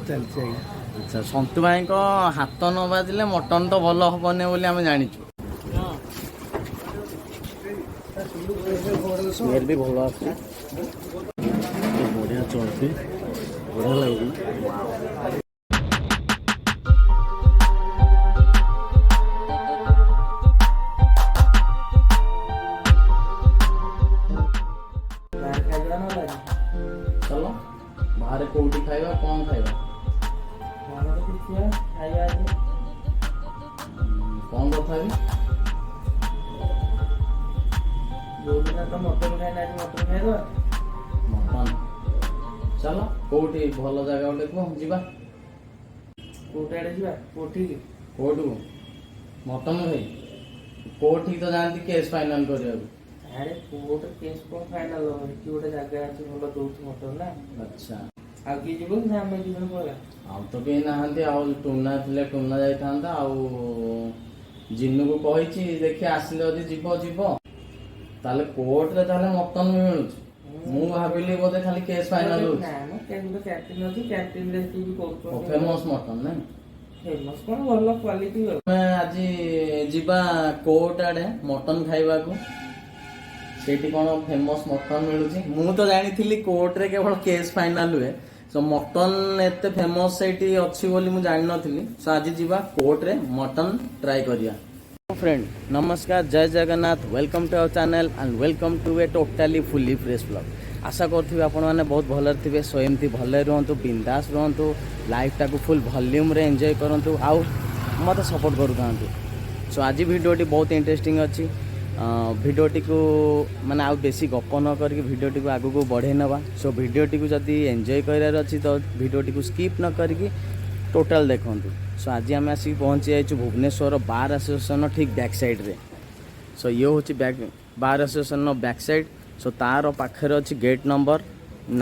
चलती। अच्छा संतु भाई को हाथ न बाजिले मटन तो भल हेनी बोली आम जाचु स्मेल भी भल आस बढ़िया चलती बढ़िया लगे। चलो बाहर कौटी खाइबा कौन खाइबा कौन कथा तो मटन खाइना मटन खाइबा मटन चलो कौटी भल जगह गोटे कह जा कोटे आड़े जा कोठी कोर्ट को मटन भाई कोर्ट तो जानती केस फाइनाल करने अरे कोर्ट केस को फाइनल कि गोटे जगह अच्छी भल दौर मटन ना। अच्छा आ किए जीवन ना आम जीवन पड़ा आउ तो कहीं नहांती आउ टुना थे टुना जाता आउ जिन्नू को कही देखिए आसिले जदि जीव जीव ताले कोर्ट रे ताले मटन भी मिलुछ मु भाबिली बोधे खाली केस फाइनल हो ना ना कैंटीन कैंटीन अछि कैंटीन रे तू भी करतो फेमस मटन ना फेमस कोन भल क्वालिटी मैं आज जीवा कोर्ट आड़े मटन खाइबा को सेठी कोन फेमस मटन मिलुची मु तो जानी थिली कोर्ट रे केवल केस फाइनल हुए सो मटन एते फेमस सेठी अछि बोली मु जानि नथिली सो आज जीवा कोर्ट रे मटन ट्राई करिया। फ्रेंड नमस्कार जय Jagannath welcome to our channel and welcome to a totally fully fresh blog आशा करथिबे आपण माने बहुत भलर थिबे सो एमती भले रहंतु बिंदास रहंतु लाइफ टाकू फुल वॉल्यूम रे एंजॉय करंतु आउ मते सपोर्ट करू थांतु। सो आज वीडियोटी बहुत इंटरेस्टिंग अछि वीडियोटी को माने आउ बेसी गप न करके वीडियोटी को आगु को बढ़े नवा सो वीडियोटी को जदी एंजॉय करार अछि तो वीडियोटी को स्किप न करके टोटल देखंतु। सो आज आम आसिक पहुँची जाइछु भुवनेश्वर बार एसोसिएशन ठीक बैक साइड रे सो ये हूँ back bar association back side so तार पाखे अच्छी गेट नंबर 9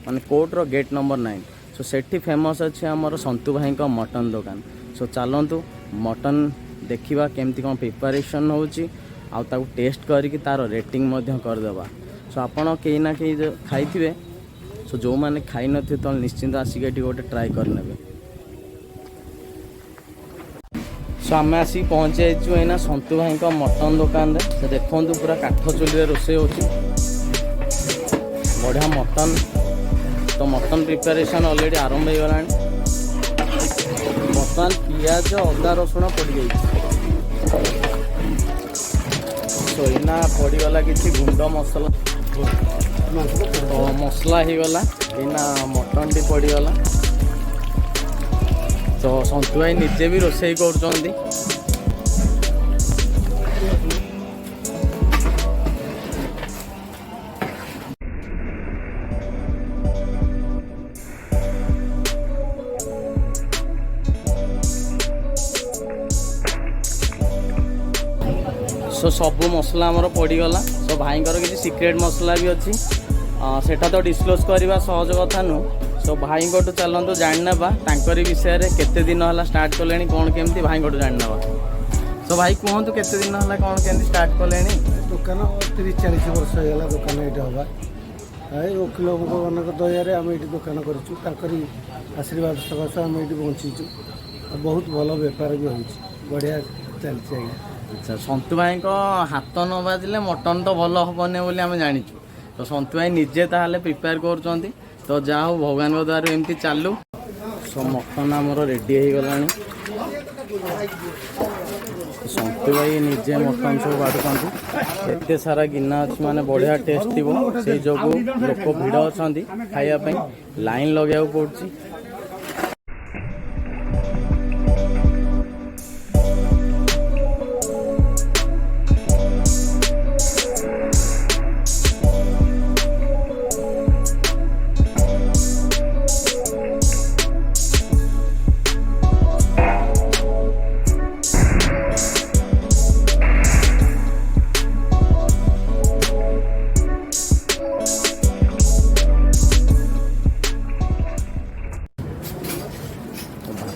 माने कोर्ट रो गेट नंबर 9 सो सेठी फेमस अच्छे आमर संतु भाई का मटन दुकान सो चलतु मटन देखा केमती कौन प्रिपरेशन होची आउ ताकू टेस्ट करके तार रेटिंग मध्य करदेवा सो आपण कहीं ना कहीं खाइथिबे सो जो मैंने खाई नथिबे तो निश्चिंत आसिक एठी गोटे ट्राई करनेबे। सो आम आसिक पहुँची जाइछु एना संतु भाई का मटन दुकान रे तो देखु पूरा काठ चुली रोषे हो बढ़िया मटन तो मटन प्रिपरेशन ऑलरेडी आरंभ हो गला बर्तमान पियाज अदा रसुण पड़ गई तो एना पड़गला किसी गुंड मसला मसला हो गला एना मटन टी पड़गला तो संतु भाई निजे भी रोषे कर सो सबू मसला आमर पड़गला सो भाई किसी सिक्रेट मसला भी अच्छी सेटा तो डिस्क्लोज करवा सहज कथा नु सो भाई को चलतु जाना विषय में केते दिन है स्टार्ट कले कौन केमती भाई को जाना सो भाई कहतु केते दिन है कौन केमती स्टार्ट कले दुकान 30-40 वर्ष होगा दुकान ये हवा वकिल मान दया आम ये दुकान करूँ आशीर्वाद सकाश आम ये बंचीचु बहुत भल बेपार भी हो बढ़िया चलती आज्ञा। अच्छा संतु भाई को हाथ न बाजिले मटन तो भल हेनी बोली आम जाचु तो संतु भाई निजे ताहले प्रिपेयर कर तो जहाँ हो भगवान द्वारा एमती चालू सो मटन आमर रेडी हो गला संतु भाई निजे मटन सब बाढ़ुंट एत सारा गिना अच्छी माने बढ़िया टेस्ट थी से जो लोक भिड़ अच्छा खायापी लाइन लगे पड़ी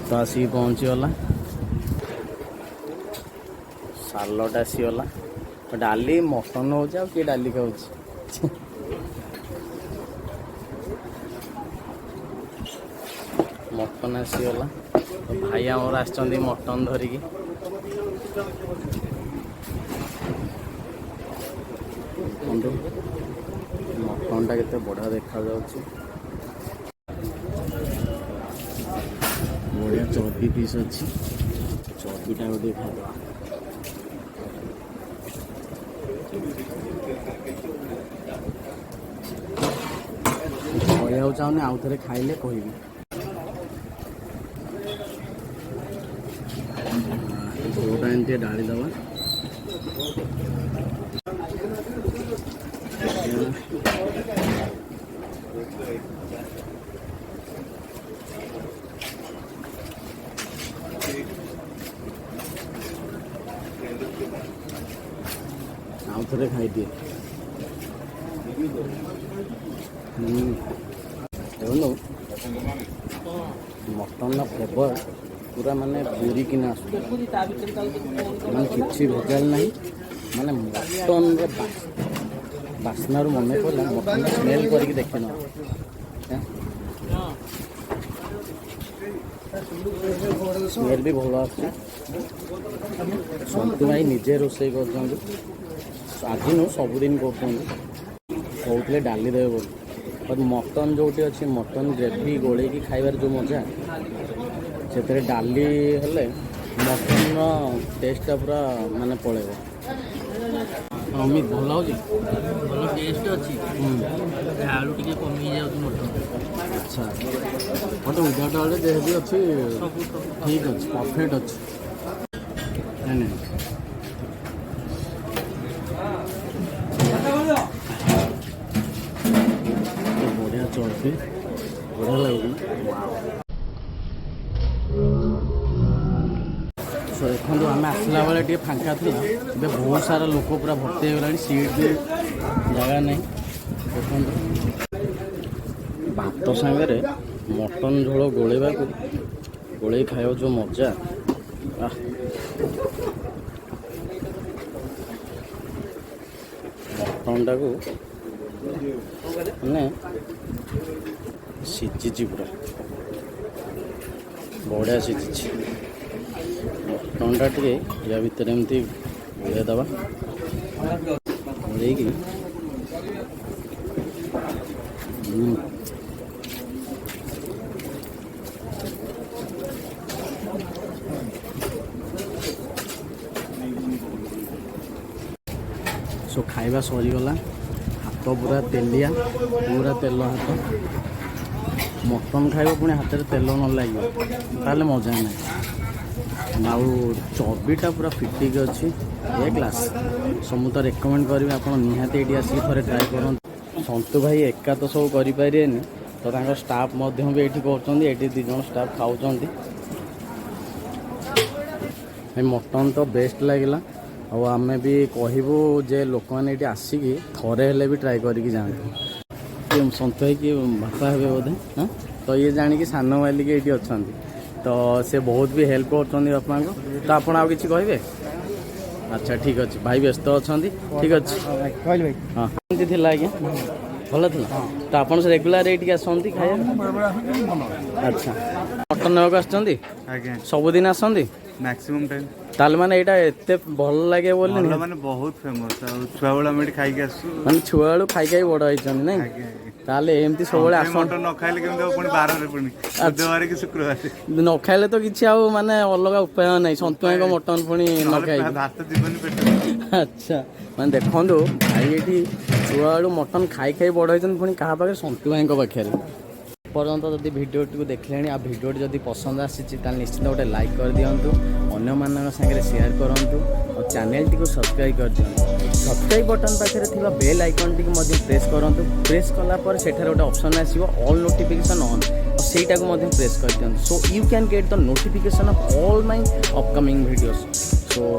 तो आसिक पहुँचीगला सालड आसीगला डाली मटन हो कि डाली खाऊ मटन आसीगला तो भाई आमर आसछन्ती मटन धरिकी मटन टा केते बढ़िया देखा जाउछि बढ़िया चर्बी पीस अच्छी चर्बीटा गोटे खाइबा कहू चाहूनी आउ थे खाइले कहबी गोटा एमती डाली दबा आउ थे खाई दिए देखो मटन फ्लेवर पूरा माने पूरी कि ना माने किसी भेजाल नहीं माने मटन बास्नार मन पड़ा मटन स्मेल करके देखे ना स्मेल भी भल आसुच्ची संतु भाई निजे रोषे कर आज नु सबुदिन कहते डाली देवे बोली और मटन जोटी अच्छी मटन ग्रेवी गोले की खाइबार जो मजा से डाली हेले मटन टेस्ट पूरा माने पड़ेगा अमित भल हो भल टेस्ट अच्छी आलू टे कमी मटन अच्छा मत विदाउट आलू देह भी अच्छी ठीक अच्छे परफेक्ट अच्छे नहीं बढ़िया चलती बढ़िया लगुन सो देखो आम आसला बेले टे फांका थी बहुत सारा लोक पूरा भर्ती होगा सीट भी जगह नहीं देखो भात सांगे मटन झोल गोलेबा गोले खाया जो मजा मटन टाक मैंने सीझी पूरा बढ़िया सीझी मटनटा टे या भितर एमती गोले दबा गोले सो खाइबा सरीगला हाथ पूरा तेलिया पूरा तेल हाथ मटन खाइब पुणी हाथ में तेल न लगे ताले मजा ना आउ चर्बीटा पूरा फिटिक अच्छी ए क्लास सो मुझे रेकमेंड करी आप निहाती ये आसिक थे ट्राए कर संतु भाई एका तो सब करें तो स्टाफ भी ये कर दी जन स्टाफ खाऊँ मटन तो बेस्ट लगे आम भी कहबू जे लोक मैंने ये आसिक थे हेल्ले भी ट्राए करके जाते संतु भाई कि बापा हे बोधे हाँ तो ये जाणी कि सान मालिक ये अच्छा तो से बहुत भी हेल्प कर बापा को तो आप किसी कहे अच्छा ठीक अच्छे भाई व्यस्त अच्छा ठीक अच्छे हाँ एमती थी आज्ञा भल थी तो आप रेगुलर ये आसती खाए अच्छा मटन नाक आसुँच सबुदिन आसती मैक्सिमम टाइम ताले माने एटा एते भल लागे बोली माने बहुत फेमस छुआ बेला में खाई के आसु माने छुआ बेलू खाई खाई बड़ होइछन नै ताले एमती सब बेले आसो मटन न खाइले केम दे पुनी 12 रे पुनी बुधवार कि शुक्रवार न खाइले तो किछि आउ माने अलग उपाय नै संतुआ को मटन पुनी न खाइ भात जीवन पेट अच्छा माने देखंदो भाई एठी छुआ बेलू मटन खाई खाई बड़ होइछन पुनी कहा पाखे संतुआ को पाखे पर्यंत जदि भिडियोटी देखले आ भिडियोटी जदि पसंद आसी निश्चित गोटे लाइक कर दिंतु अन्य मान सागर शेयर करूँ और चैनल टी सब्सक्राइब कर दिखाँ सब्सक्राइब बटन पाखे थी बेल आइकन टी प्रेस करूँ प्रेस कलापर सेठार गोटे ऑप्शन आसो ऑल नोटिफिकेशन ऑन और सेटा को प्रेस कर दिखाँ so you can get the notification of all my upcoming videos so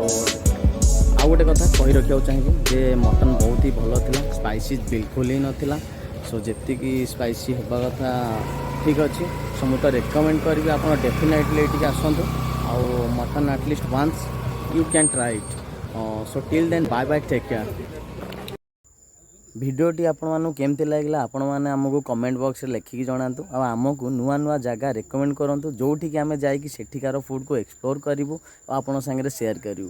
आउ गोटे कथा कही रखा चाहिए जे मटन बहुत ही भल था स्पाइसी बिल्कुल ही नाला सो जी स्पाइसी होगा कथा ठीक अच्छे सो मुझे रेकमेंड करी आप डेफिनेटली ये आसतु आउ mutton at least once you can try it so till then bye bye take care भिडियोटी आपको केमती लगला आपण मैंने आमको कमेंट बॉक्स में लिखिकी जनातु आमको नुआ नुआ जगह रेकमेंड करूँ जोटिक आम जाकि सेठिकार फूड को एक्सप्लोर करूँ और आपण सागर सेयार करूँ।